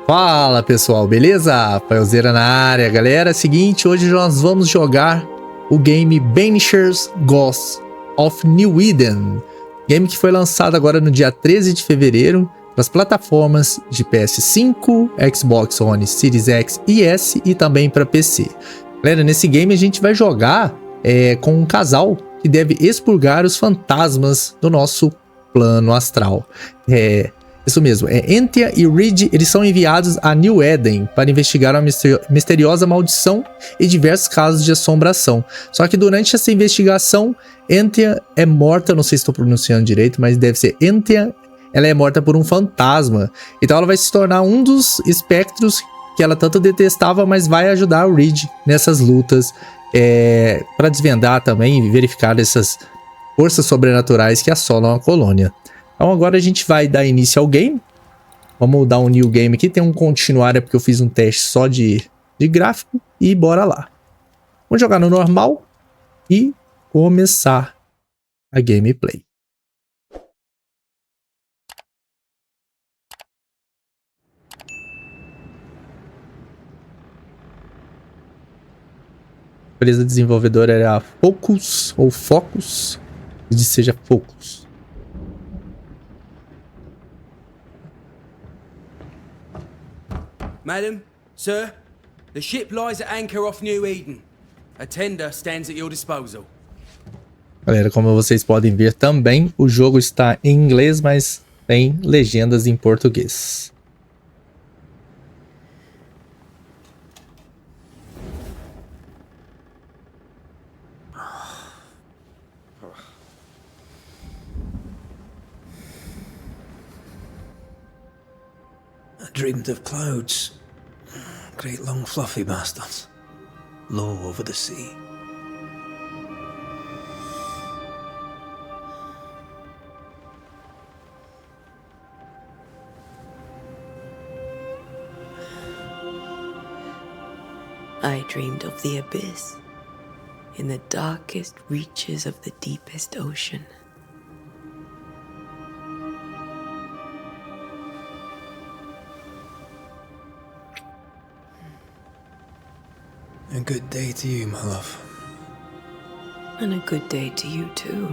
Fala pessoal, beleza? Phaelzeira na área, galera. Seguinte, hoje nós vamos jogar o game Banishers Ghosts of New Eden. Game que foi lançado agora no dia 13 de fevereiro para as plataformas de PS5, Xbox One, Series X e S e também para PC. Galera, nesse game a gente vai jogar com um casal que deve expurgar os fantasmas do nosso plano astral. Isso mesmo, Antea e Reed, eles são enviados a New Eden para investigar uma misteriosa maldição e diversos casos de assombração. Só que durante essa investigação, Antea é morta, não sei se estou pronunciando direito, mas deve ser Antea, ela é morta por um fantasma. Então ela vai se tornar um dos espectros que ela tanto detestava, mas vai ajudar o Reed nessas lutas para desvendar também e verificar essas forças sobrenaturais que assolam a colônia. Então agora a gente vai dar início ao game. Vamos dar um new game aqui. Tem um continuar, porque eu fiz um teste só de gráfico. E bora lá. Vamos jogar no normal. E começar a gameplay. A empresa desenvolvedora era Focus ou Focus. Que seja Focus. Madam, sir, the ship lies at anchor off New Eden. A tender stands at your disposal. Galera, como vocês podem ver também, o jogo está em inglês, mas tem legendas em português. I dreamed of clouds. Great long fluffy bastards. Low over the sea. I dreamed of the abyss, in the darkest reaches of the deepest ocean. A good day to you, my love. And a good day to you too.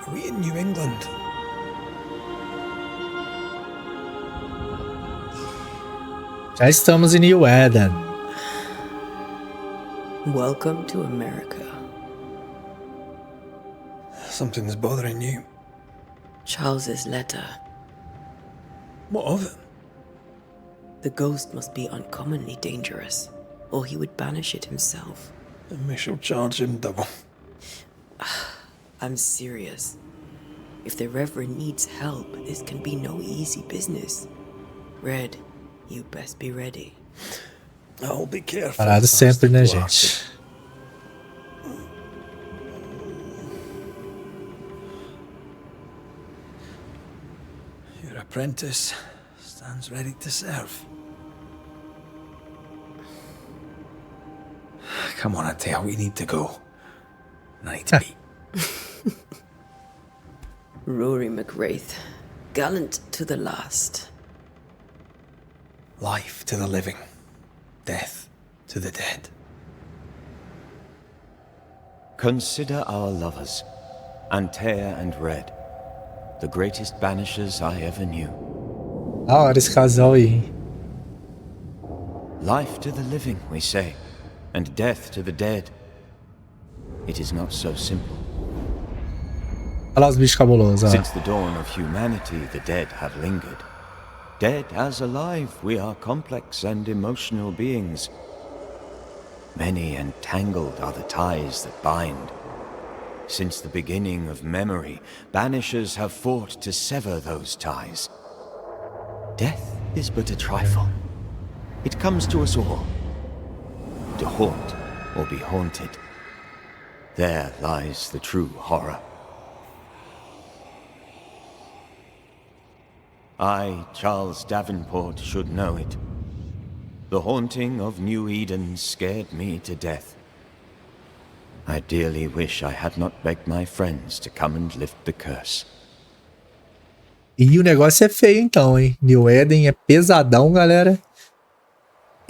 Are we in New England? Já estamos em New Eden. Welcome to America. Something's bothering you. Charles's letter. What of it? The ghost must be uncommonly dangerous, or he would banish it himself. And we shall charge him double. I'm serious. If the Reverend needs help, this can be no easy business. Red, you best be ready. I'll be careful. Parado sempre, né, gente? Your apprentice stands ready to serve. Come on, Antea, we need to go. I need to be. Rory McRaith, gallant to the last. Life to the living, death to the dead. Consider our lovers, Antea and Red, the greatest banishers I ever knew. Da hora esse casal aí. Life to the living, we say, and death to the dead. It is not so simple. Olha lá os bichos cabulosos, ó. Since the dawn of humanity, the dead have lingered. Dead as alive, we are complex and emotional beings. Many and tangled are the ties that bind. Since the beginning of memory, banishers have fought to sever those ties. Death is but a trifle. It comes to us all. To haunt or be haunted. There lies the true horror. I, Charles Davenport, should know it. The haunting of New Eden scared me to death. I dearly wish I had not begged my friends to come and lift the curse. E o negócio é feio então, hein? New Eden é pesadão, galera.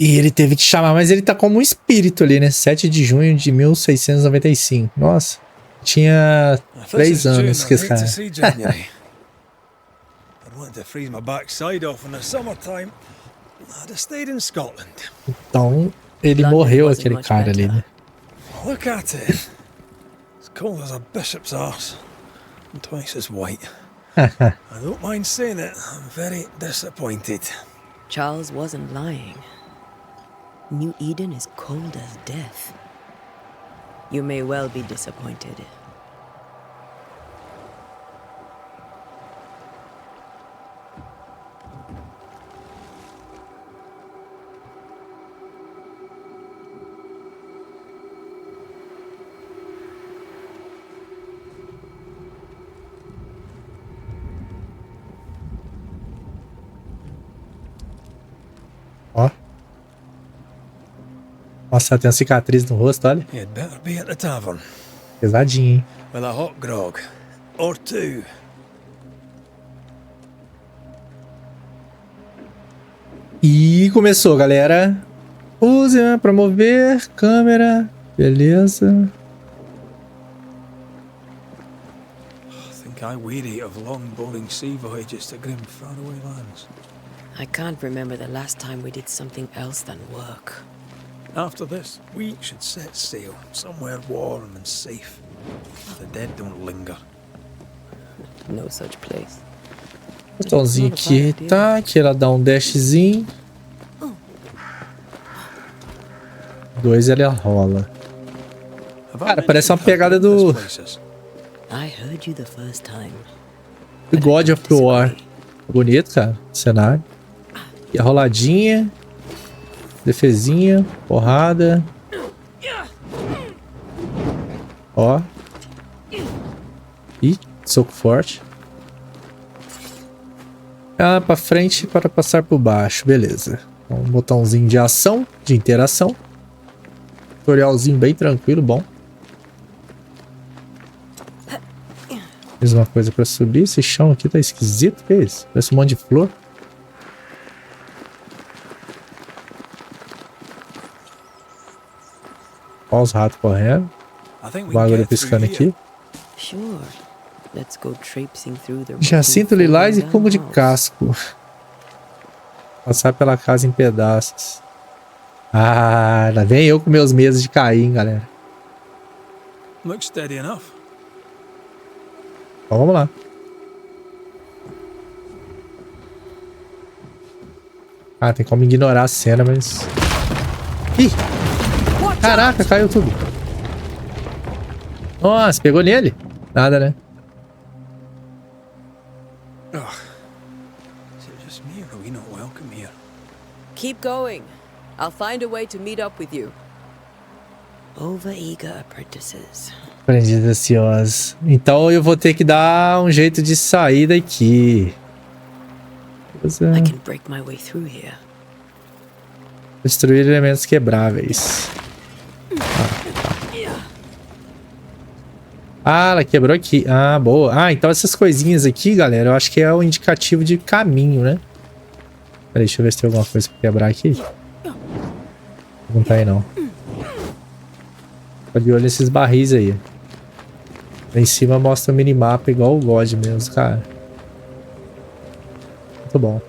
E ele teve que chamar, mas ele tá como um espírito ali, né? 7 de junho de 1695. Nossa, tinha 3 anos que esse cara... I wanted to freeze my backside off in the summertime. I'd have stayed in Scotland. Então, ele morreu, aquele cara ali, né? Look at it. As cold as a bishop's arse. And twice as white. I don't mind saying it, I'm very disappointed. Charles wasn't lying. New Eden is cold as death. You may well be disappointed. Ó. Nossa, tem uma cicatriz no rosto, olha. You'd better be at the tavern. Pesadinho, hein? With a hot grog. Or two. E começou, galera. Use, né? Promover, câmera. Beleza. I think I weary of long, boring sea voyages to grim, faraway lands. I can't remember the last time we did something else than work. After this, we should set sail somewhere warm and safe. The dead don't linger. No such place. Botãozinho aqui, tá? Aqui ela dá um dashzinho. 2 ela rola. Cara, parece uma pegada do I heard you the first time. The God of War. Bonito, cara, o cenário. E a roladinha. Defesinha, porrada. Ó. Ih, soco forte. Ah, pra frente para passar por baixo, beleza. Um botãozinho de ação, de interação. Tutorialzinho bem tranquilo, bom. Mesma coisa pra subir. Esse chão aqui tá esquisito, que é isso? Parece um monte de flor. Olha os ratos correndo. O bagulho piscando aqui. Jacinto lilás e cubo de casco. Passar pela casa em pedaços. Ah, lá vem eu com meus medos de cair, hein, galera. Looks steady enough. Então vamos lá. Ah, tem como ignorar a cena, mas... Ih! Caraca, caiu tudo. Nossa, pegou nele? Nada, né? Keep going. I'll find a way to meet up with you. Over-eager apprentices. Aprendiz ansioso. Então eu vou ter que dar um jeito de sair daqui. I can break my way through here. Destruir elementos quebráveis. Ah, ela quebrou aqui. Ah, boa. Ah, então essas coisinhas aqui, galera, eu acho que é o indicativo de caminho, né? Peraí, deixa eu ver se tem alguma coisa pra quebrar aqui. Não tá aí, não. Fica de olho nesses barris aí. Lá em cima mostra o minimapa igual o God mesmo, cara. Muito bom.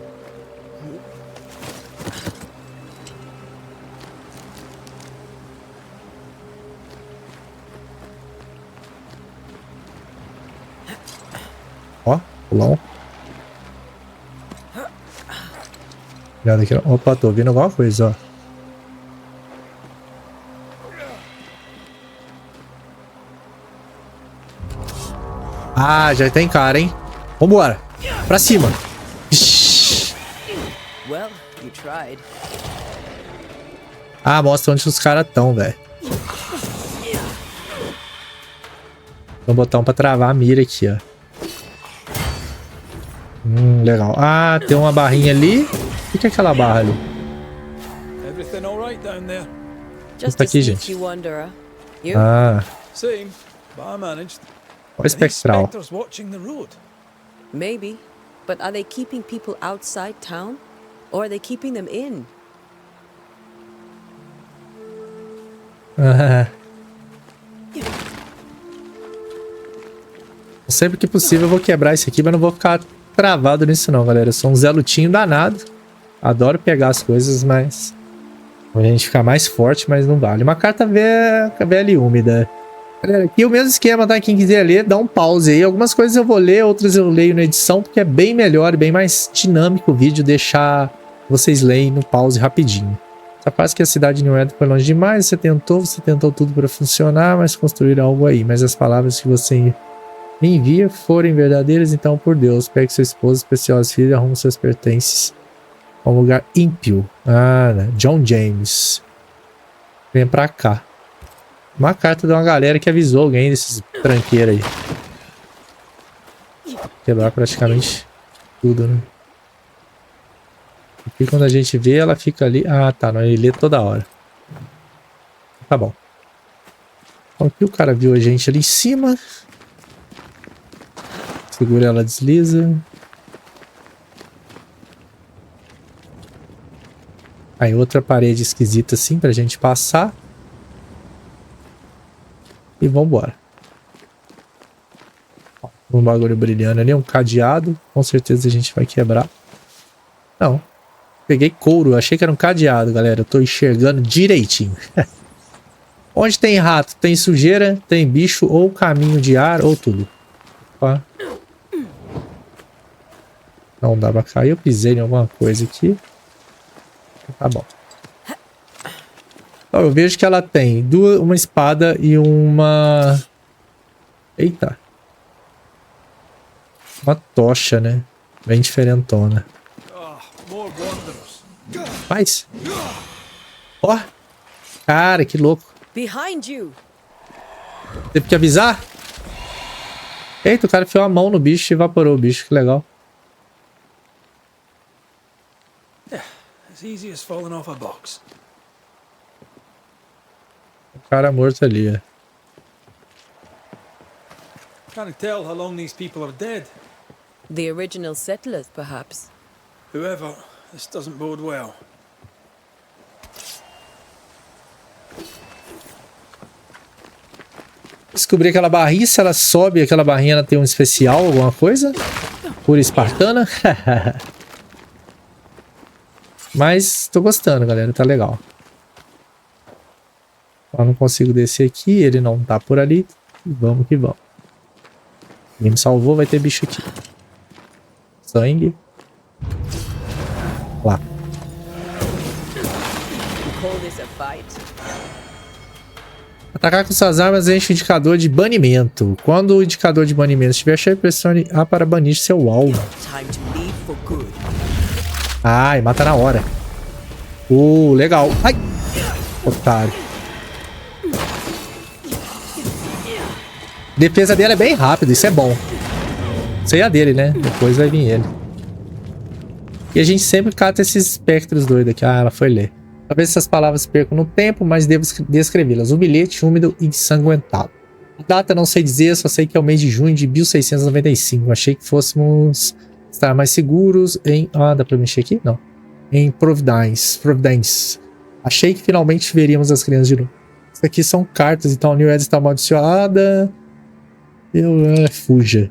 Ó, pulão. Cuidado aqui. Opa, tô ouvindo alguma coisa, ó. Ah, já tem cara, hein? Vambora. Pra cima. Well, you tried. Ah, mostra onde os caras estão, velho. Vou botar um pra travar a mira aqui, ó. Legal. Ah, tem uma barrinha ali. O que é aquela barra ali? Tá aqui, gente. Ah. Same, but I managed. Olha o espectral. Maybe, But are they keeping people outside town? Or are they keeping them in? Sempre que possível eu vou quebrar isso aqui, mas não vou ficar travado nisso não, galera. Eu sou um Zé Lutinho danado. Adoro pegar as coisas, mas... a gente ficar mais forte, mas não vale. Uma carta velha e úmida. Galera, aqui é o mesmo esquema, tá? Quem quiser ler, dá um pause aí. Algumas coisas eu vou ler, outras eu leio na edição, porque é bem melhor e bem mais dinâmico o vídeo deixar vocês leem no pause rapidinho. Essa parte que a cidade de New Eden foi longe demais, você tentou tudo para funcionar, mas construir algo aí. Mas as palavras que você me envia forem verdadeiras, então, por Deus, pegue sua esposa, preciosa filha e arrume seus pertences a um lugar ímpio. Ah, né? John James. Vem pra cá. Uma carta de uma galera que avisou alguém desses tranqueiros aí. Quebrar praticamente tudo, né? E quando a gente vê, ela fica ali. Ah, tá. Não, ele lê toda hora. Tá bom. Então, aqui o cara viu a gente ali em cima. Segura ela, desliza. Aí outra parede esquisita assim pra gente passar. E vambora. Um bagulho brilhando ali, um cadeado. Com certeza a gente vai quebrar. Não. Peguei couro, achei que era um cadeado, galera. Eu tô enxergando direitinho. Onde tem rato, tem sujeira, tem bicho, ou caminho de ar, ou tudo. Opa. Não dá pra cair, eu pisei em alguma coisa aqui. Tá bom. Então, eu vejo que ela tem uma espada e uma... Eita. Uma tocha, né? Bem diferentona. Faz. Ó. Cara, que louco. Teve que avisar? Eita, o cara enfiou a mão no bicho e evaporou o bicho. Que legal. Easy as falling off a box. O cara morto ali, é. Can't tell how long these people are dead. The original settlers, perhaps. Whoever, this doesn't bode well. Descobri aquela barrinha, se ela sobe, aquela barrinha ela tem um especial, alguma coisa? Pura espartana? Mas tô gostando, galera. Tá legal. Eu não consigo descer aqui. Ele não tá por ali. Vamos que vamos. Quem me salvou vai ter bicho aqui. Sangue. Lá. Atacar com suas armas enche o indicador de banimento. Quando o indicador de banimento estiver cheio, pressione A para banir seu alvo. Ai, mata na hora. Legal. Ai, otário. Defesa dele é bem rápida, isso é bom. Isso aí é a dele, né? Depois vai vir ele. E a gente sempre cata esses espectros doidos aqui. Ah, ela foi ler. Talvez essas palavras percam no tempo, mas devo descrevê-las. Um bilhete úmido e ensanguentado. A data não sei dizer, só sei que é o mês de junho de 1695. Achei que fôssemos estar mais seguros em... Ah, dá pra mexer aqui? Não. Em Providence. Achei que finalmente veríamos as crianças de novo. Isso aqui são cartas, então a New Eden está amaldiçoada. Fuja.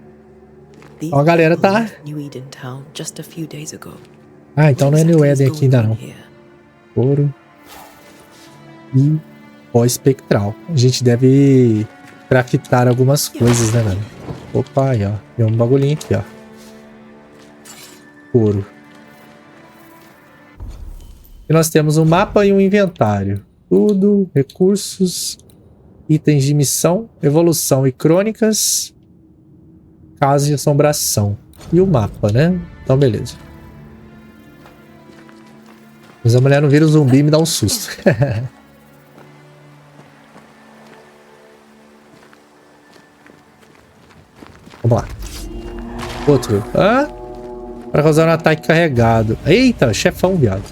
Então a galera tá... Ah, então não é New Eden aqui ainda não. Ouro. E pó espectral. A gente deve craftar algumas coisas, né, galera? Opa, aí, ó. Tem um bagulhinho aqui, ó. Ouro. E nós temos um mapa e um inventário. Tudo, recursos, itens de missão, evolução e crônicas, casos de assombração. E o mapa, né? Então, beleza. Mas a mulher não vira o zumbi e me dá um susto. Vamos lá. Outro. Ah, para causar um ataque carregado. Eita, chefão, viado.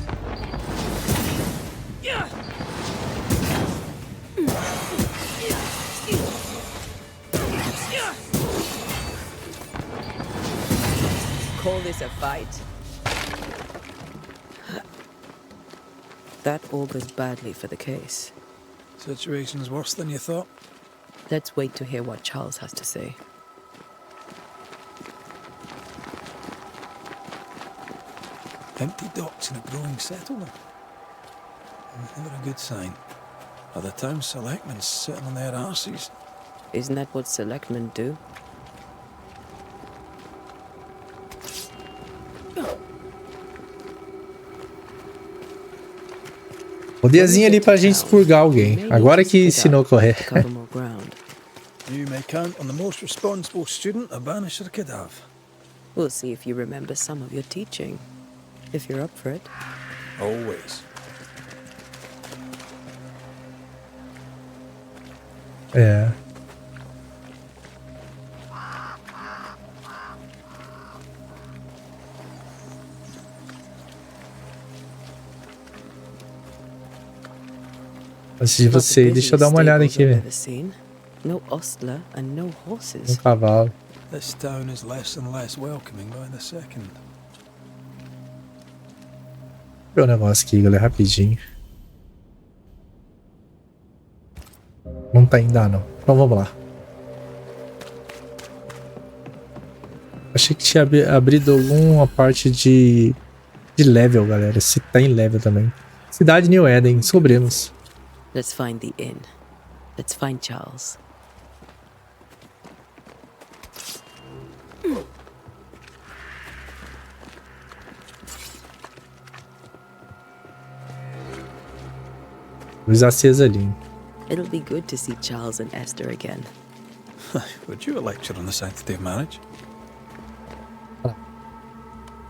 call this a fight? That augurs badly for the case. Situation's worse than you thought. Let's wait to hear what Charles has to say. Empty docks in a growing settlement. Never a good sign. Are the town selectmen sitting on their arses? Isn't that what selectmen do? Poderzinho ali pra gente expurgar alguém. Agora que ensinou a correr. Cover more ground. You may count on the most responsible student a Banisher could have. We'll see if you remember some of your teaching. If you're up for it. Always. É. Antes de você ir, deixa eu dar uma olhada aqui, velho. No ostler and no Um horses. cavalo. This town is less and less welcoming by the second. Vou ver um negócio aqui, galera, rapidinho. Não tá ainda, não. Então vamos lá. Achei que tinha abrido alguma parte de level, galera. Se tem level também. Cidade New Eden, sobremos. Let's find the inn. Let's find Charles. Luz acesa ali. It'll be good to see Charles and Esther again. Would you a lecture on the sanctity of marriage?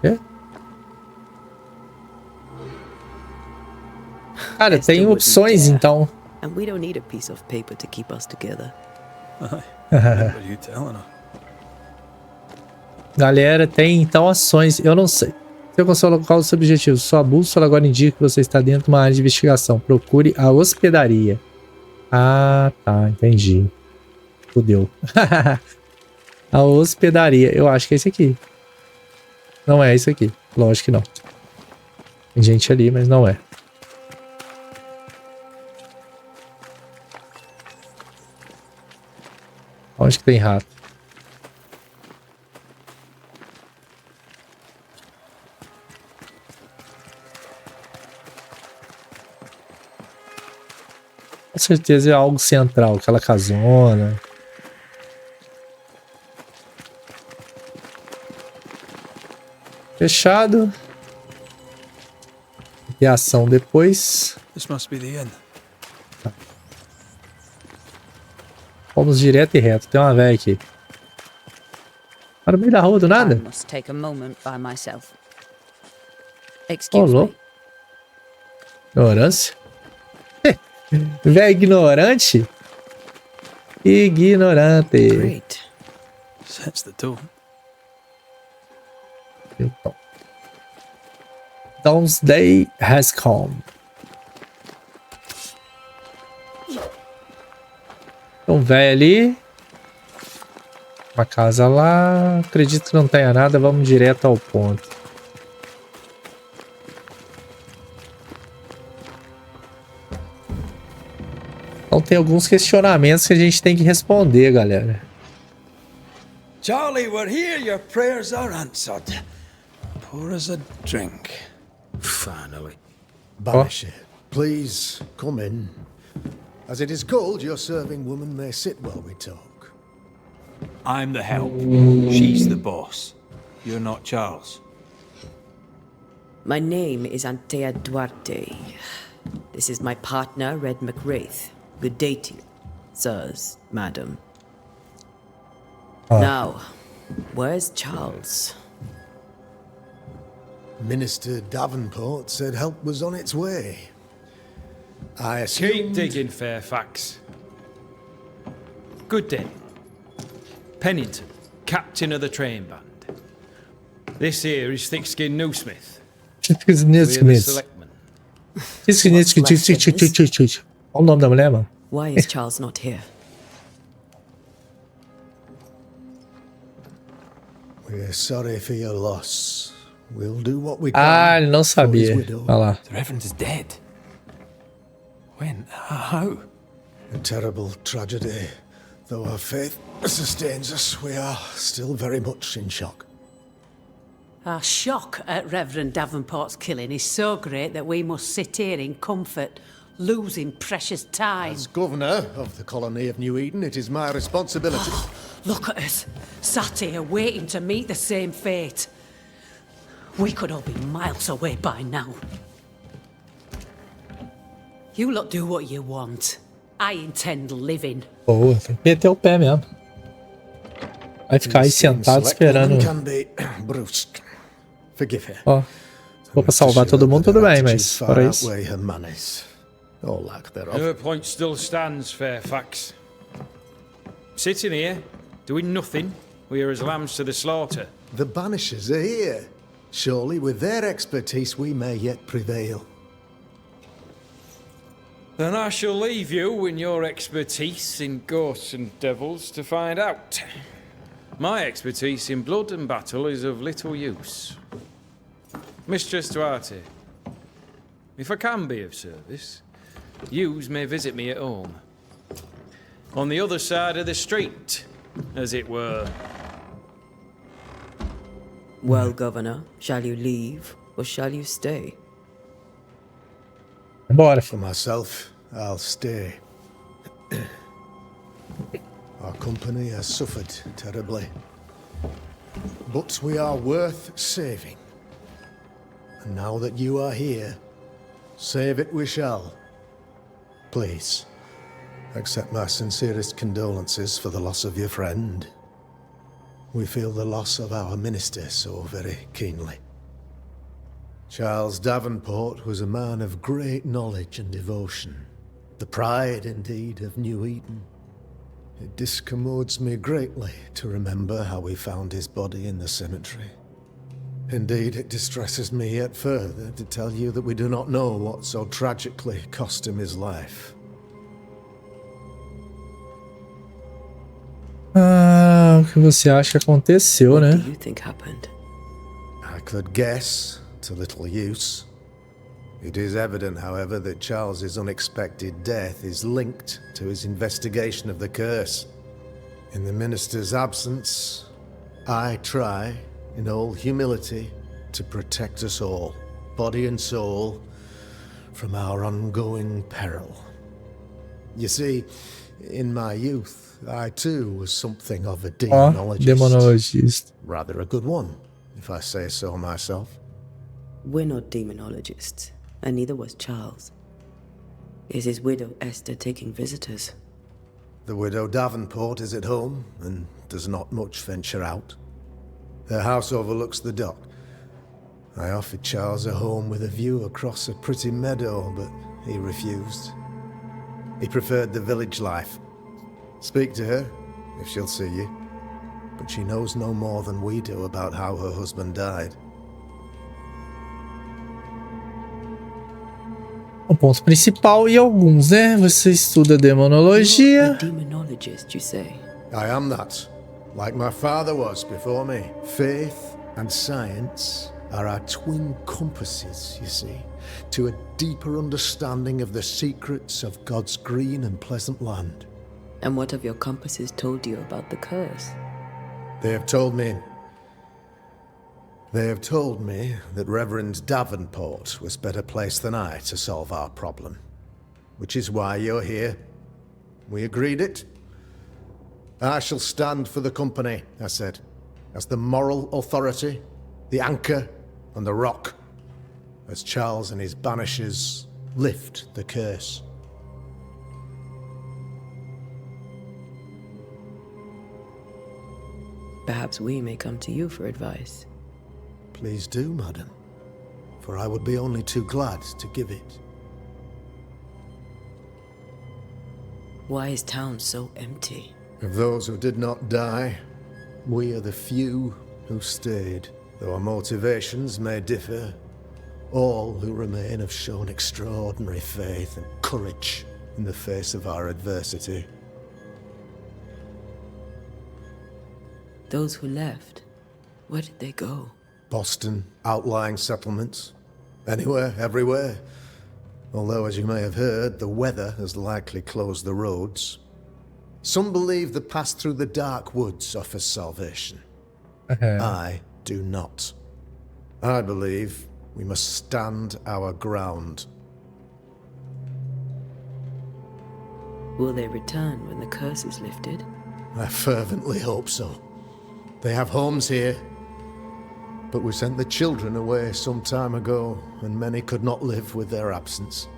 É? Cara, tem opções então. And we don't need a piece of paper to keep us together. Aye. What are you telling her? Galera, tem então ações. Eu não sei. Se eu consigo colocar os objetivos, sua bússola agora indica que você está dentro de uma área de investigação. Procure a hospedaria. Ah, tá. Entendi. Fudeu. A hospedaria. Eu acho que é esse aqui. Não é esse aqui. Lógico que não. Tem gente ali, mas não é. Onde que tem rato? Com certeza é algo central, aquela casona. Fechado. E ação depois. This must be the inn. Vamos direto e reto. Tem uma velha aqui. Para no meio da rua do nada? I must take a moment by myself. Ô, Excuse louco. me. Ignorância. Véi ignorante? Ignorante. Great. Sets the tone. Então. Doomsday has come. Então, velho ali. Uma casa lá. Acredito que não tenha nada. Vamos direto ao ponto. Então tem alguns questionamentos que a gente tem que responder, galera. Charlie, we're here. Your prayers are answered. Pour us a drink. Finally. Banisher, please come in. As it is cold, your serving woman may sit while we talk. I'm the help. She's the boss. You're not Charles. My name is Antea Duarte. This is my partner, Red Mac Raith. Good day to you, sirs, madam. Now, where's Charles? Minister Davenport said help was on its way. I assume... Keep digging, Fairfax. Good day. Pennington, captain of the train band. This here is Thickskin Newsmith. We're the selectmen. Olha o nome da mulher, mano. Why is Charles not here? We're sorry for your loss. We'll do what we can. Ah, ele não sabia. Olha lá. The Reverend is dead. When? How? A terrible tragedy. Though our faith sustains us, we are still very much in shock. Our shock at Reverend Davenport's killing is so great that we must sit here in comfort, losing precious time. As governor of the colony of New Eden, it is my responsibility. Look at us, sat here waiting to meet the same fate. We could all be miles away by now. You lot do what you want. I intend living. Boa, tem que meter o pé mesmo. Vai ficar aí sentado esperando. Can be brusque. Forgive her. Ó, vou pra salvar todo mundo, tudo bem, mas fora isso. Her point still stands, Fairfax. Sitting here, doing nothing, we are as lambs to the slaughter. The Banishers are here. Surely, with their expertise, we may yet prevail. Then I shall leave you in your expertise in ghosts and devils to find out. My expertise in blood and battle is of little use. Mistress Duarte, if I can be of service, yous may visit me at home. On the other side of the street, as it were. Well, Governor, shall you leave or shall you stay? Bora. For myself, I'll stay. Our company has suffered terribly. But we are worth saving. And now that you are here, save it we shall. Please, accept my sincerest condolences for the loss of your friend. We feel the loss of our minister so very keenly. Charles Davenport was a man of great knowledge and devotion. The pride, indeed, of New Eden. It discommodes me greatly to remember how we found his body in the cemetery. Indeed, it distresses me yet further to tell you that we do not know what so tragically cost him his life. Ah, o que você acha que aconteceu, né? What do you think happened? I could guess, to little use. It is evident, however, that Charles's unexpected death is linked to his investigation of the curse. In the minister's absence, I try, in all humility, to protect us all, body and soul, from our ongoing peril. You see, in my youth, I too was something of a demonologist. Demonologist. Rather a good one, if I say so myself. We're not demonologists, and neither was Charles. Is his widow Esther taking visitors? The widow Davenport is at home, and does not much venture out. Her house overlooks the dock. I offered Charles a home with a view across a pretty meadow, but he refused. He preferred the village life. Speak to her, if she'll see you. But she knows no more than we do about how her husband died. O ponto principal e alguns, né? Você estuda demonologia. You're a demonologist, you say? I am that, like my father was before me. Faith and science are our twin compasses, you see, to a deeper understanding of the secrets of God's green and pleasant land. And what have your compasses told you about the curse? They have told me that Reverend Davenport was better placed than I to solve our problem. Which is why you're here. We agreed it. I shall stand for the company, I said, as the moral authority, the anchor, and the rock, as Charles and his Banishers lift the curse. Perhaps we may come to you for advice. Please do, madam, for I would be only too glad to give it. Why is town so empty? Of those who did not die, we are the few who stayed. Though our motivations may differ, all who remain have shown extraordinary faith and courage in the face of our adversity. Those who left, Where did they go? Boston, outlying settlements. Anywhere, everywhere. Although, as you may have heard, the weather has likely closed the roads. Some believe the path through the dark woods offers salvation. I do not. I believe we must stand our ground. Will they return when the curse is lifted? I fervently hope so. They have homes here. But we sent the children away some time ago, and many could not live with their absence.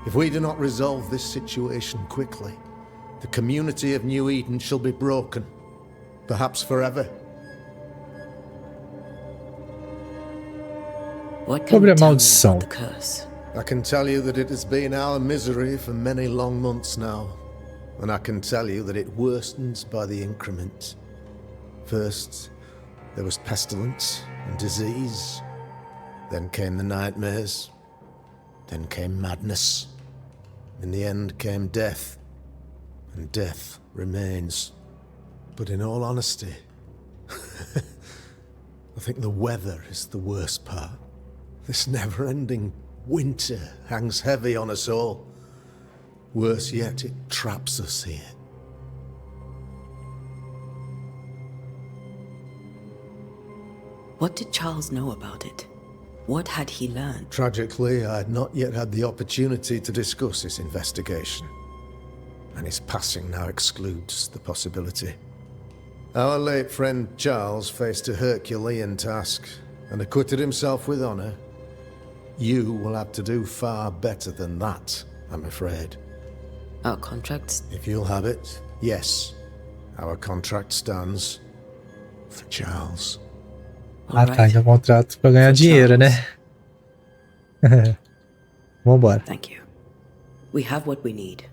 If we do not resolve this situation quickly, the community of New Eden shall be broken, perhaps forever. What can you tell me about the curse? I can tell you that it has been our misery for many long months now, and I can tell you that it worsens by the increment. First, there was pestilence and disease. Then came the nightmares. Then came madness. In the end came death. And death remains. But in all honesty, I think the weather is the worst part. This never-ending winter hangs heavy on us all. Worse yet, it traps us here. What did Charles know about it? What had he learned? Tragically, I had not yet had the opportunity to discuss his investigation, and his passing now excludes the possibility. Our late friend Charles faced a Herculean task and acquitted himself with honor. You will have to do far better than that, I'm afraid. Our contracts? If you'll have it, yes. Our contract stands for Charles. Ah, tá. Então contrato pra ganhar dinheiro, né? Vambora. Thank you. We have what we need.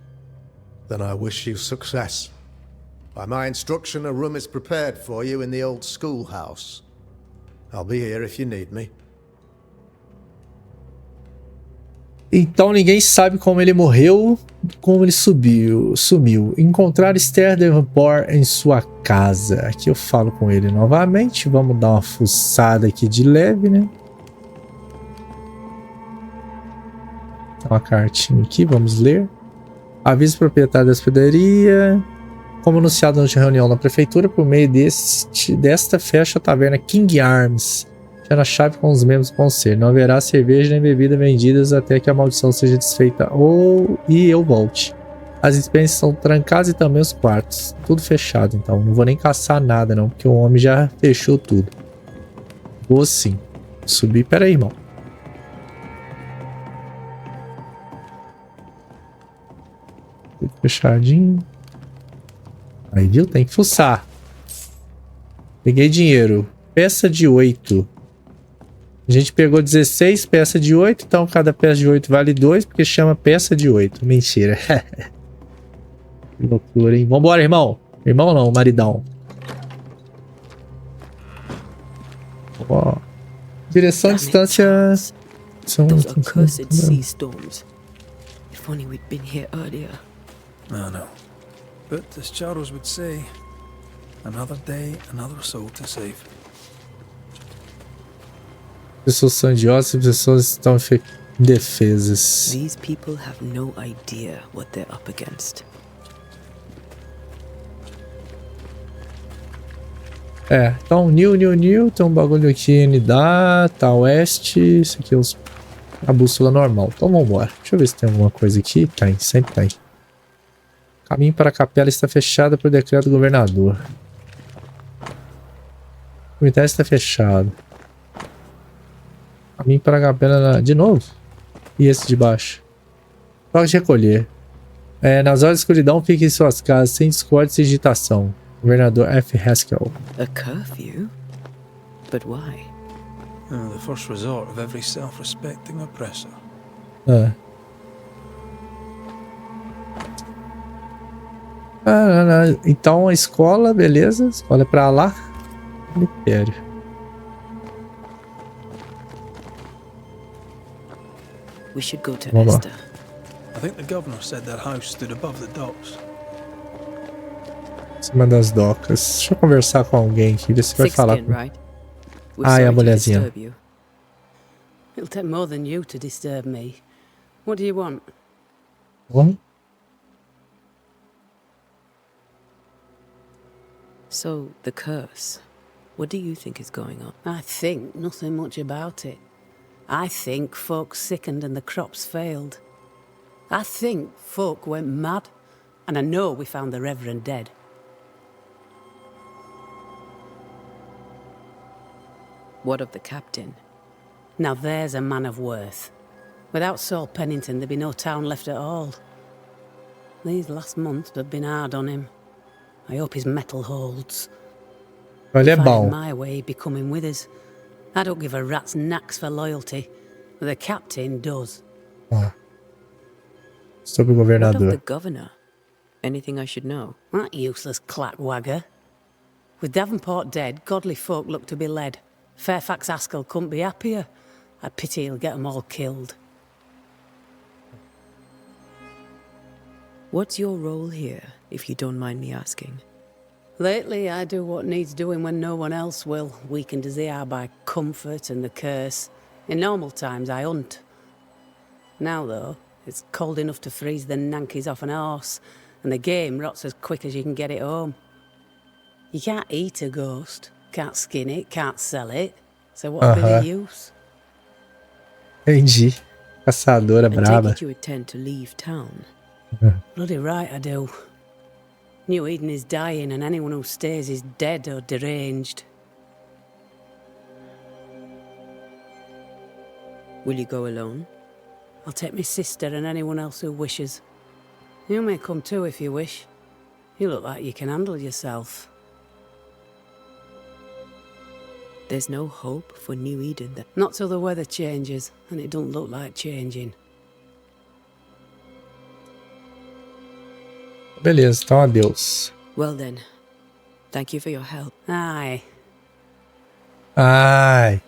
Then I wish you success. By my instruction, a room is prepared for you in the old schoolhouse. I'll be here if you need me. Então ninguém sabe como ele morreu, como ele sumiu. Encontrar Esther Davenport em sua casa. Aqui eu falo com ele novamente. Vamos dar uma fuçada aqui de leve, né? Uma cartinha aqui, vamos ler. Aviso proprietário da hospedaria. Como anunciado na reunião na prefeitura, por meio desta fecha a taverna King Arms. Já na chave com os membros do conselho. Não haverá cerveja nem bebida vendidas até que a maldição seja desfeita e eu volte. As expensas são trancadas e também os quartos. Tudo fechado, então. Não vou nem caçar nada, não, porque o homem já fechou tudo. Vou sim. Subir. Pera aí, irmão. Tudo fechadinho. Aí, viu? Tem que fuçar. Peguei dinheiro. Peça de 8. A gente pegou 16 peças de 8, então cada peça de 8 vale 2, porque chama peça de 8. Mentira. Que loucura, hein? Vambora, irmão. Irmão não, maridão. Ó. Direção de distância... Those accursed sea storms. If only we'd been here earlier. I know. But as Charles would say, another day, another soul to save. Pessoas são idiotas e pessoas estão indefesas. These people have no idea what they're up against. É, então new, tem um bagulho aqui NDA, tá oeste, isso aqui é a bússola normal. Então vambora. Deixa eu ver se tem alguma coisa aqui. Tem, sempre tem. Caminho para a capela está fechado por decreto do governador. O cemitério está fechado. Caminho para a capela de novo. E esse de baixo. Toque de recolher. Nas horas de escuridão, fiquem em suas casas, sem discórdia e sem agitação. Governador F. Haskell. A curfew? But why? The first resort of every self-respecting oppressor. Então a escola, beleza. A escola é pra lá. Cemitério. We should go to Esther. I think the governor said that house stood above the docks. Em cima das docas. Deixa eu conversar com alguém aqui, ver se vai falar. Right? We're Ai, a sorry to mulherzinha. disturb you. It'll take more than you to disturb me. What do you want? What? So, the curse. What do you think is going on? I think nothing much about it. I think folk sickened and the crops failed. I think folk went mad. And I know we found the Reverend dead. What of the captain? Now there's a man of worth. Without Saul Pennington, there'd be no town left at all. These last months have been hard on him. I hope his mettle holds. Ele é If I had bom. my way, he'd be coming with us. I don't give a rat's knacks for loyalty, but the captain does. Ó. Sobre o What of governador. the governor? Anything I should know? That useless clackwagger. With Davenport dead, godly folk look to be led. Fairfax Askell couldn't be happier. I pity he'll get 'em all killed. What's your role here, if you don't mind me asking? Lately, I do what needs doing when no one else will, weakened as they are by comfort and the curse. In normal times, I hunt. Now, though, it's cold enough to freeze the nankies off an horse, and the game rots as quick as you can get it home. You can't eat a ghost, can't skin it, can't sell it, so what'll be the use? Entendi. Caçadora I take braba. it you intend to leave town. Bloody right I do. New Eden is dying, and anyone who stays is dead or deranged. Will you go alone? I'll take my sister and anyone else who wishes. You may come too if you wish. You look like you can handle yourself. There's no hope for New Eden then? Not till the weather changes, and it don't look like changing. Beleza, então adeus. Well then, thank you for your help. Aye. Ai.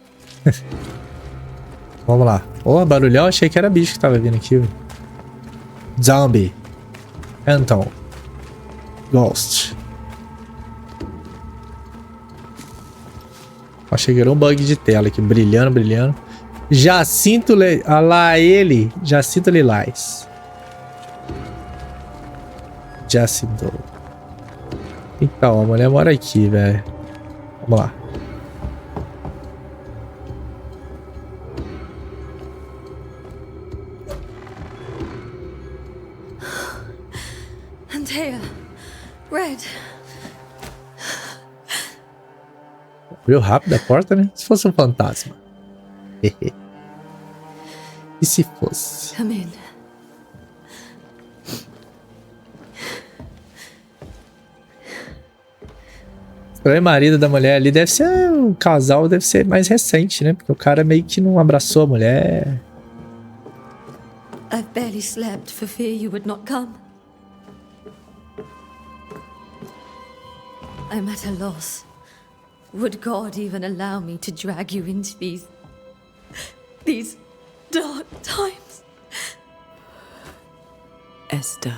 Vamos lá. Ô, barulhão, achei que era bicho que tava vindo aqui. Velho. Zombie. Phantom. Ghost. Achei que era um bug de tela aqui, brilhando, brilhando. Jacinto Ah lá ele. Jacinto Lilás. Jacinto. Então, a mulher mora aqui, velho. Vamos lá. Antea. Red. Abriu rápido a porta, né? Se fosse um fantasma. E se fosse? Come in. O marido da mulher ali deve ser... O casal deve ser mais recente, né? Porque o cara meio que não abraçou a mulher. I've barely slept for fear you would not come. I'm at a loss. Would God even allow me to drag you into these dark times? Esther,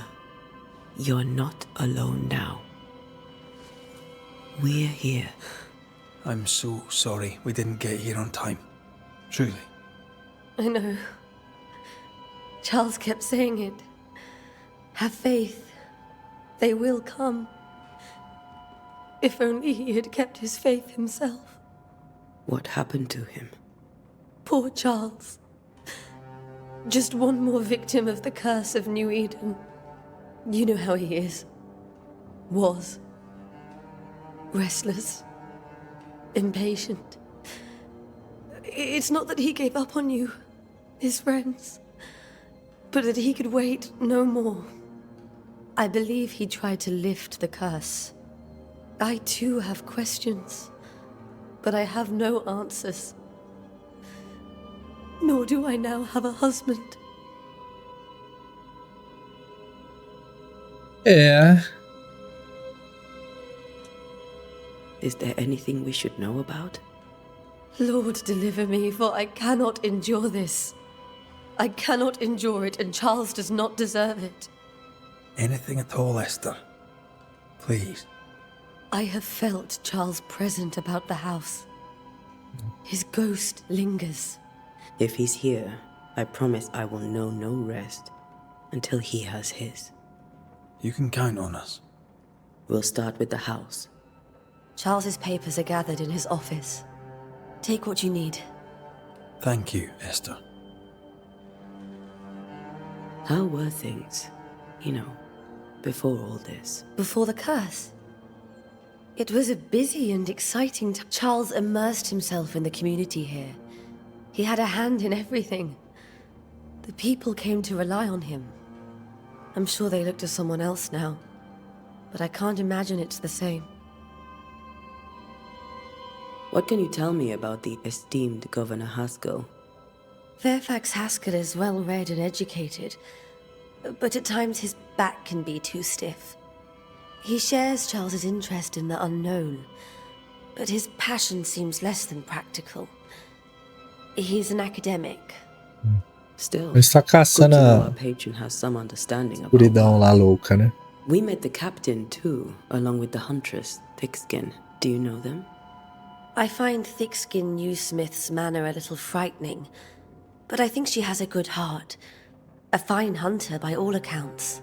you're not alone now. We're here. I'm so sorry we didn't get here on time. Truly. I know. Charles kept saying it. Have faith. They will come. If only he had kept his faith himself. What happened to him? Poor Charles. Just one more victim of the curse of New Eden. You know how he is. Was. Restless. Impatient. It's not that he gave up on you, his friends, but that he could wait no more. I believe he tried to lift the curse. I too have questions, but I have no answers. Nor do I now have a husband. É. Is there anything we should know about? Lord, deliver me, for I cannot endure this. I cannot endure it, and Charles does not deserve it. Anything at all, Esther. Please. I have felt Charles present about the house. His ghost lingers. If he's here, I promise I will know no rest until he has his. You can count on us. We'll start with the house. Charles's papers are gathered in his office. Take what you need. Thank you, Esther. How were things, you know, before all this? Before the curse. It was a busy and exciting time. Charles immersed himself in the community here. He had a hand in everything. The people came to rely on him. I'm sure they look to someone else now, but I can't imagine it's the same. What can you tell me about the esteemed Governor Haskell? Fairfax Haskell is well-read and educated, but at times his back can be too stiff. He shares Charles's interest in the unknown, but his passion seems less than practical. He's an academic. Still, Ele está caçando our patron has some understanding about escuridão lá louca, né? We met the captain too, along with the huntress, Thickskin. Do you know them? I find Thickskin Newsmith's manner a little frightening, but I think she has a good heart. A fine hunter by all accounts.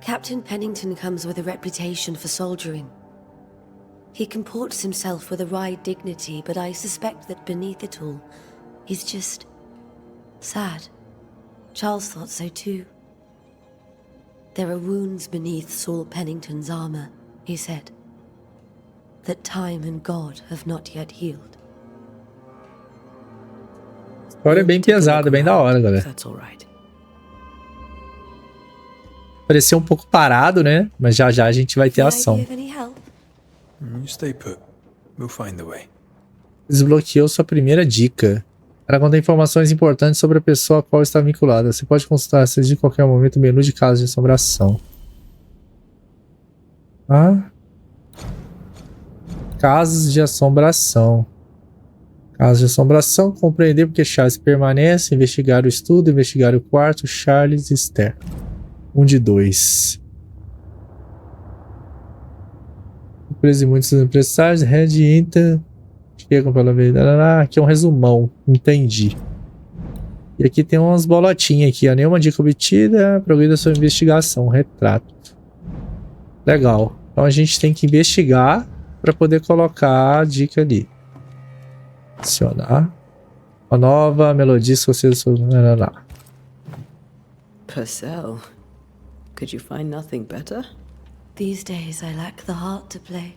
Captain Pennington comes with a reputation for soldiering. He comports himself with a wry dignity, but I suspect that beneath it all, he's just sad. Charles thought so too. There are wounds beneath Saul Pennington's armor, he said, that time and God have not yet healed. A história é bem pesada, bem da hora, galera. That's all right. Pareceu um pouco parado, né? Mas já já a gente vai ter ação. You stay put. We'll find the way. Desbloqueou sua primeira dica. Ela contém informações importantes sobre a pessoa a qual está vinculada. Você pode consultar essas de qualquer momento no menu de casos de assombração. Casos de assombração. Casos de assombração. Compreender porque Charles permanece. Investigar o estudo. Investigar o quarto. Charles e Esther. 1 de 2. Empresas e muitos empresários. Red Inter. Chegam pela vez. Aqui é um resumão. Entendi. E aqui tem umas bolotinhas aqui. Nenhuma dica obtida. Progrida sua investigação. Retrato. Legal. Então a gente tem que investigar para poder colocar a dica ali. Adicionar. Uma nova melodia escocesa. Purcell. Could you find nothing better? These days I lack the heart to play.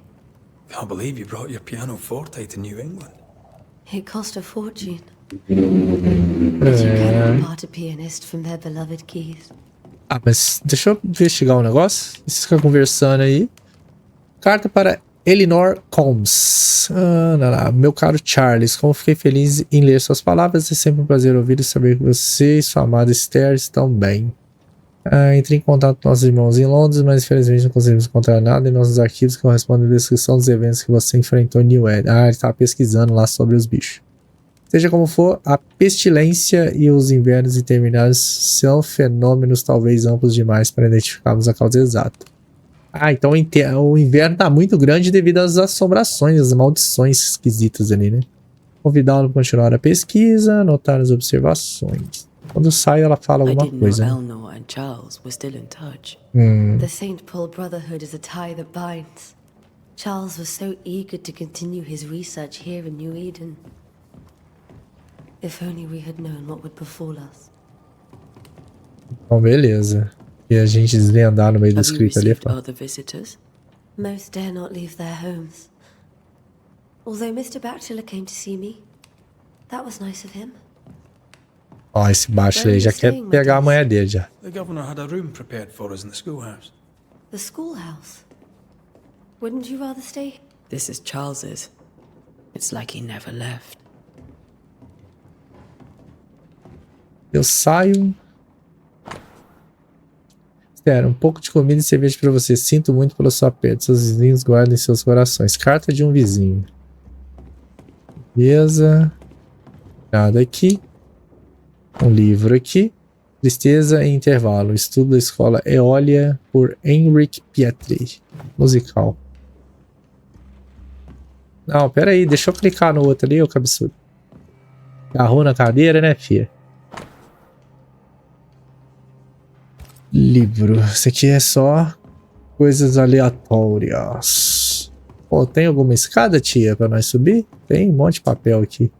Can't believe you brought your pianoforte to New England. It cost a fortune. But you cannot part a pianist from their beloved keys. Mas deixa eu investigar um negócio. Vocês ficam conversando aí. Carta para Elinor Combs. Meu caro Charles, como fiquei feliz em ler suas palavras. É sempre um prazer ouvir e saber que você e sua amada Esther estão bem. Entrei em contato com nossos irmãos em Londres, mas infelizmente não conseguimos encontrar nada em nossos arquivos que correspondem à descrição dos eventos que você enfrentou em New Eden. Ele estava pesquisando lá sobre os bichos. Seja como for, a pestilência e os invernos intermináveis são fenômenos talvez amplos demais para identificarmos a causa exata. Então o inverno está muito grande devido às assombrações, às maldições esquisitas ali, né? Convidá-lo a continuar a pesquisa, anotar as observações. Quando sai, ela fala alguma coisa. Eleanor and Charles were still in touch. The St. Paul Brotherhood is a tie that binds. Charles was so eager to continue his research here in New Eden. If only we had known what would befall us. Bom, beleza. E a gente desvendar no meio do escrito ali. Other visitors? Most dare not leave their homes. Although Mr. Bachelor came to see me, that was nice of him. Esse baixo aí já quer pegar a manhã dele já. The governor had a room prepared for us in the schoolhouse. The schoolhouse? Wouldn't you rather stay? This is Charles's. It's like he never left. Eu saio. Espera, um pouco de comida e cerveja para você. Sinto muito pelo seu aperto. Seus vizinhos guardem seus corações. Carta de um vizinho. Beleza. Nada aqui. Um livro aqui. Tristeza em intervalo. Estudo da escola Eólia por Henrik Pietri. Musical. Não, pera aí, deixa eu clicar no outro ali, ô cabeçudo. Agarrou na cadeira, né, fia? Livro. Isso aqui é só coisas aleatórias. Pô, tem alguma escada, tia, pra nós subir? Tem um monte de papel aqui.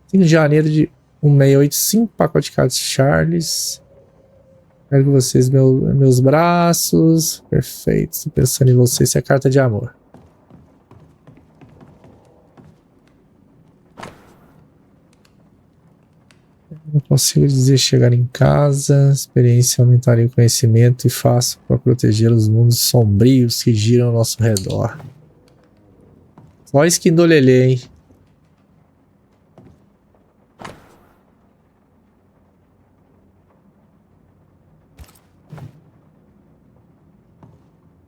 5 de janeiro de 1685, pacote de cartas Charles. Quero que vocês, meus braços. Perfeito, estou pensando em vocês, isso é carta de amor. Não consigo dizer chegar em casa. Experiência aumentaria o conhecimento e faço para proteger os mundos sombrios que giram ao nosso redor. Só skin do Lelê, hein?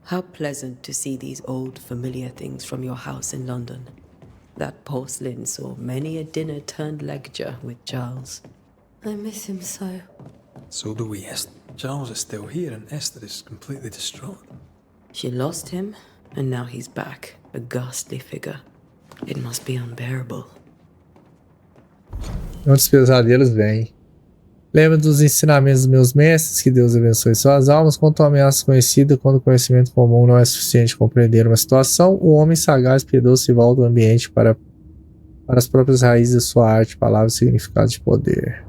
How pleasant to see these old familiar things from your house in London. That porcelain saw many a dinner-turned-lecture with Charles. I miss him so. So do we, Esther. Charles is still here and Esther is completely distraught. She lost him, and now he's back, a ghastly figure. It must be unbearable. Muitos pesadelos vêm. Lembra dos ensinamentos dos meus mestres, que Deus abençoe suas almas. Quanto a ameaça conhecida, quando o conhecimento comum não é suficiente para compreender uma situação, o homem sagaz piedoso se volta ao ambiente para as próprias raízes da sua arte, palavras e significados de poder.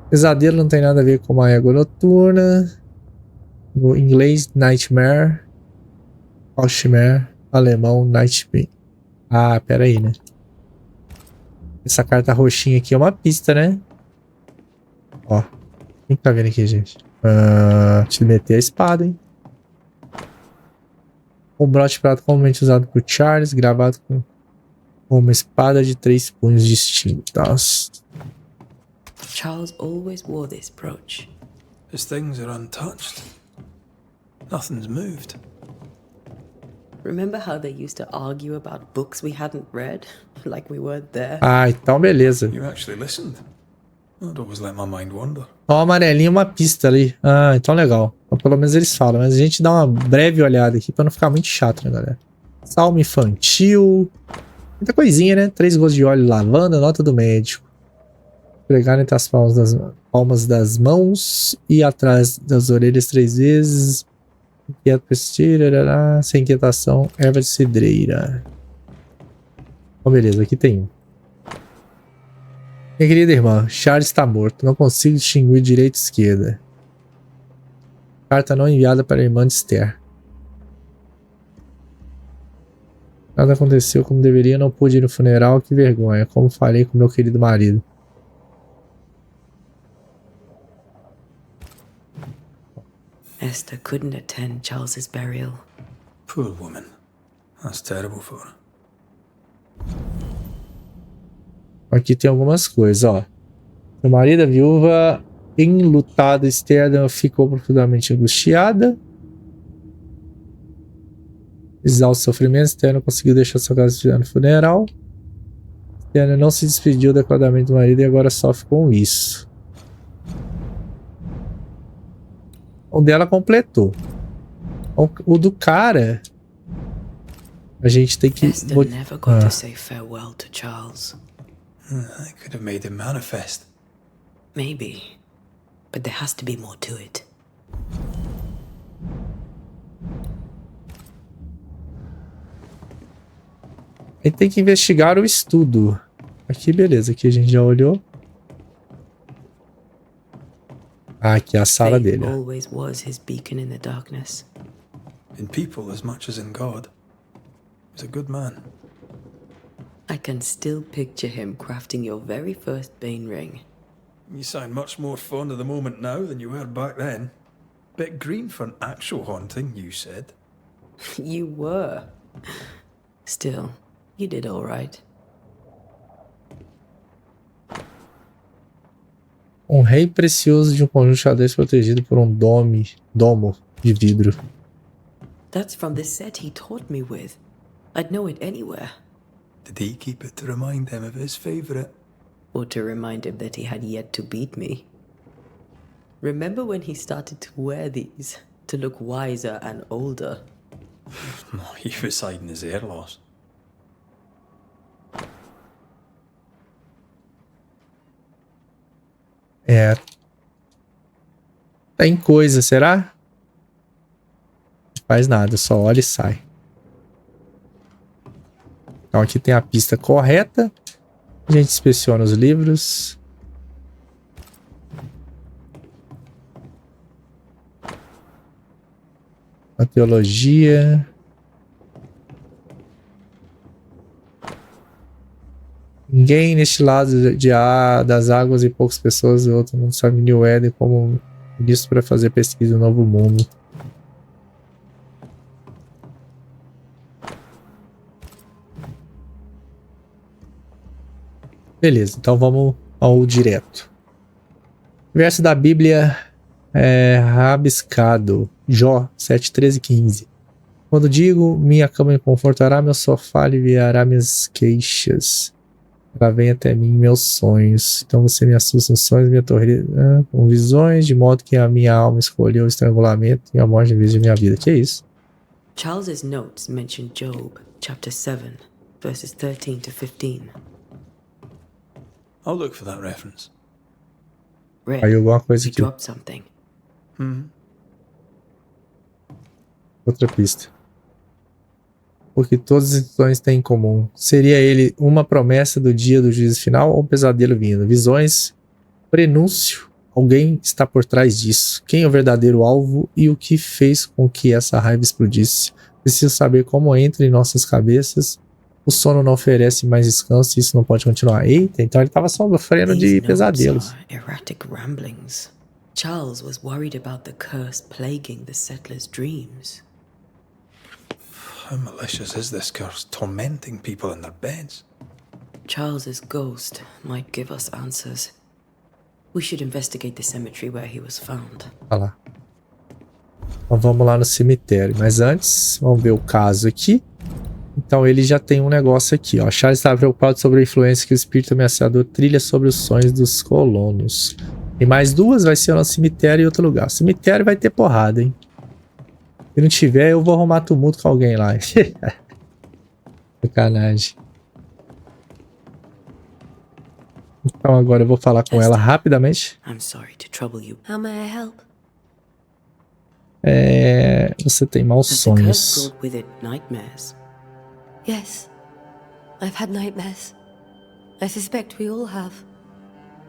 Pesadelo não tem nada a ver com uma égua noturna. No inglês, nightmare. Nightmare. Alemão, nightmare. Ah, pera aí, né? Essa carta roxinha aqui é uma pista, né? Ó. Quem tá vendo aqui, gente? Deixa eu meter a espada, hein? O broche de prata comumente usado por Charles, gravado com uma espada de 3 punhos distintas. Charles always wore this brooch. His things are untouched. Nothing's moved. Remember how they used to argue about books we hadn't read? Like we weren't there? Ah, então beleza. You actually listened. I'd always let my mind wander. Ó, o amarelinho, uma pista ali. Ah, então legal. Então, pelo menos eles falam, mas a gente dá uma breve olhada aqui pra não ficar muito chato, né, galera? Salmo infantil. Muita coisinha, né? 3 gotas de óleo de lavanda, nota do médico. Pregar entre as palmas das mãos e atrás das orelhas 3 vezes. Inquieto pestilha, sem inquietação, erva de cidreira. Então, beleza, aqui tem um. Minha querida irmã, Charles está morto. Não consigo distinguir direita e esquerda. Carta não enviada para a irmã de Esther. Nada aconteceu como deveria, não pude ir no funeral, que vergonha. Como falei com meu querido marido. Esther couldn't attend Charles's burial. Poor woman. That's terrible for her. Aqui tem algumas coisas, ó. Meu marido, a viúva enlutada Esther ficou profundamente angustiada. Exausto sofrimento, Esther não conseguiu deixar sua casa no funeral. Esther não se despediu adequadamente do marido e agora sofre com isso. O dela completou. O do cara, a gente tem que... Esther never got to say farewell to Charles. I could have made him manifest. Maybe, but there has to be more to it. Aí tem que investigar o estudo. Aqui, beleza. Aqui a gente já olhou. Ah, aqui é a sala dele. Always was his beacon in the darkness. In people as much as in God. He's a good man. I can still picture him crafting your very first Bane ring. You sound much more fond of the moment now than you were back then. Bit green for an actual haunting, you said. You were. Still, you did all right. Um rei precioso de um conjunto de xadrez protegido por um domo de vidro. That's from the set he taught me with. I'd know it anywhere. Did he keep it to remind him of his favourite? Or to remind him that he had yet to beat me. Remember when he started to wear these to look wiser and older? He was hiding his hair loss. É. Tem coisa, será? Não faz nada, só olha e sai. Então aqui tem a pista correta. A gente inspeciona os livros. A teologia. Ninguém neste lado das águas e poucas pessoas do outro mundo sabe New Eden como ministro para fazer pesquisa no Novo Mundo. Beleza, então vamos ao direto. O verso da Bíblia é rabiscado. Jó 7, 13 e 15. Quando digo, minha cama me confortará, meu sofá aliviará minhas queixas. Ela vem até mim em meus sonhos. Então você me assusta nos sonhos, minha torre com visões, de modo que a minha alma escolheu o estrangulamento e a morte em vez de minha vida. Que é isso? Charles's notes mention Job, chapter 7, verses 13 to 15. I'll look for that reference. Red, Aí alguma coisa you aqui. dropped something. Outra pista. Porque todas as visões têm em comum. Seria ele uma promessa do dia do juízo final ou um pesadelo vindo? Visões, prenúncio. Alguém está por trás disso. Quem é o verdadeiro alvo e o que fez com que essa raiva explodisse? Preciso saber como entra em nossas cabeças. O sono não oferece mais descanso e isso não pode continuar. Eita, então ele estava sofrendo de pesadelos. Erratic ramblings. Charles was worried about the curse plaguing the settlers' dreams. How malicious is this curse, tormenting people in their beds? Charles's ghost might give us answers. We should investigate the cemetery where he was found. Olha lá. Então vamos lá no cemitério. Mas antes, vamos ver o caso aqui. Então ele já tem um negócio aqui, ó. Charles estava preocupado sobre a influência que o espírito ameaçador trilha sobre os sonhos dos colonos. E mais duas vai ser no cemitério e outro lugar. O cemitério vai ter porrada, hein? Se não tiver, eu vou arrumar tumulto com alguém lá. Sacanagem. Então agora eu vou falar com ela rapidamente. I'm sorry to trouble you. How may I help? Você tem maus Has the curse sonhos. brought with it nightmares? Yes. I've had nightmares. I suspect we all have.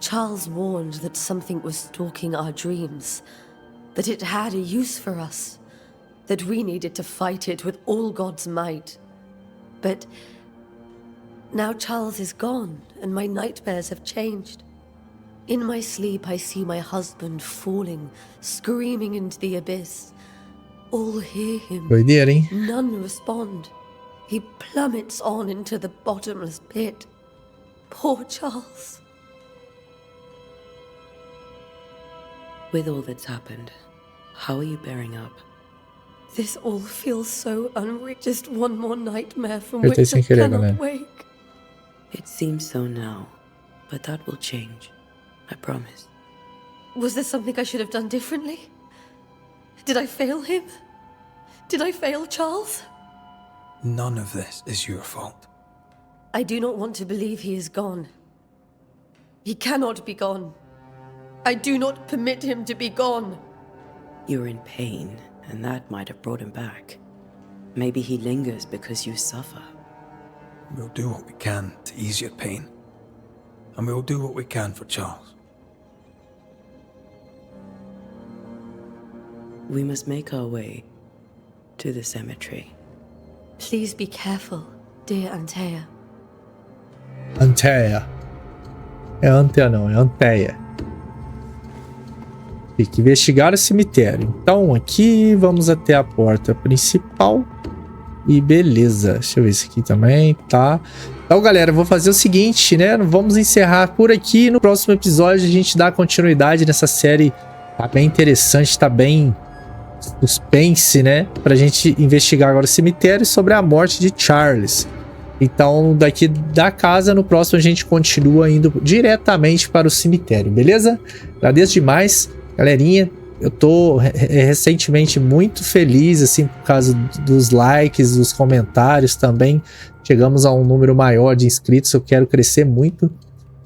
Charles warned that something was stalking our dreams. That it had a use for us. That we needed to fight it with all God's might. But now Charles is gone, and my nightmares have changed. In my sleep, I see my husband falling, screaming into the abyss. All hear him. Doideira, hein? None respond. He plummets on into the bottomless pit. Poor Charles. With all that's happened, how are you bearing up? This all feels so unreal. Just one more nightmare from Eu which I sem querer, cannot galera. wake. It seems so now, but that will change. I promise. Was there something I should have done differently? Did I fail him? Did I fail Charles? None of this is your fault. I do not want to believe he is gone. He cannot be gone. I do not permit him to be gone. You're in pain, and that might have brought him back. Maybe he lingers because you suffer. We'll do what we can to ease your pain. And we'll do what we can for Charles. We must make our way to the cemetery. Please be careful, dear Antea. Antea. É Antea não, é Antea. Tem que investigar o cemitério. Então aqui vamos até a porta principal. E beleza. Deixa eu ver isso aqui também, tá? Então galera, eu vou fazer o seguinte, né? Vamos encerrar por aqui. No próximo episódio a gente dá continuidade nessa série. Tá bem interessante, tá bem suspense, né? Pra gente investigar agora o cemitério sobre a morte de Charles. Então daqui da casa, no próximo a gente continua indo diretamente para o cemitério, beleza? Agradeço demais, galerinha. eu tô recentemente muito feliz, assim, por causa dos likes, dos comentários também. Chegamos a um número maior de inscritos, eu quero crescer muito.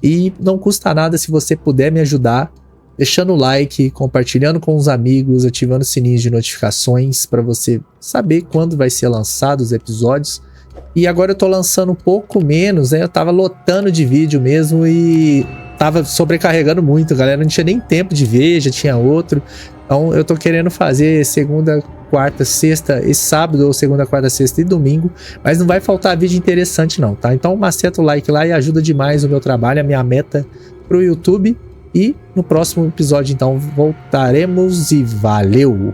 E não custa nada se você puder me ajudar, deixando o like, compartilhando com os amigos, ativando o sininho de notificações para você saber quando vai ser lançado os episódios. E agora eu tô lançando um pouco menos, né? Eu tava lotando de vídeo mesmo e tava sobrecarregando muito, galera. Não tinha nem tempo de ver, já tinha outro. Então eu tô querendo fazer segunda, quarta, sexta e sábado, ou segunda, quarta, sexta e domingo. Mas não vai faltar vídeo interessante não, tá? Então maceta o like lá e ajuda demais o meu trabalho, a minha meta pro YouTube. E no próximo episódio, então, voltaremos e valeu!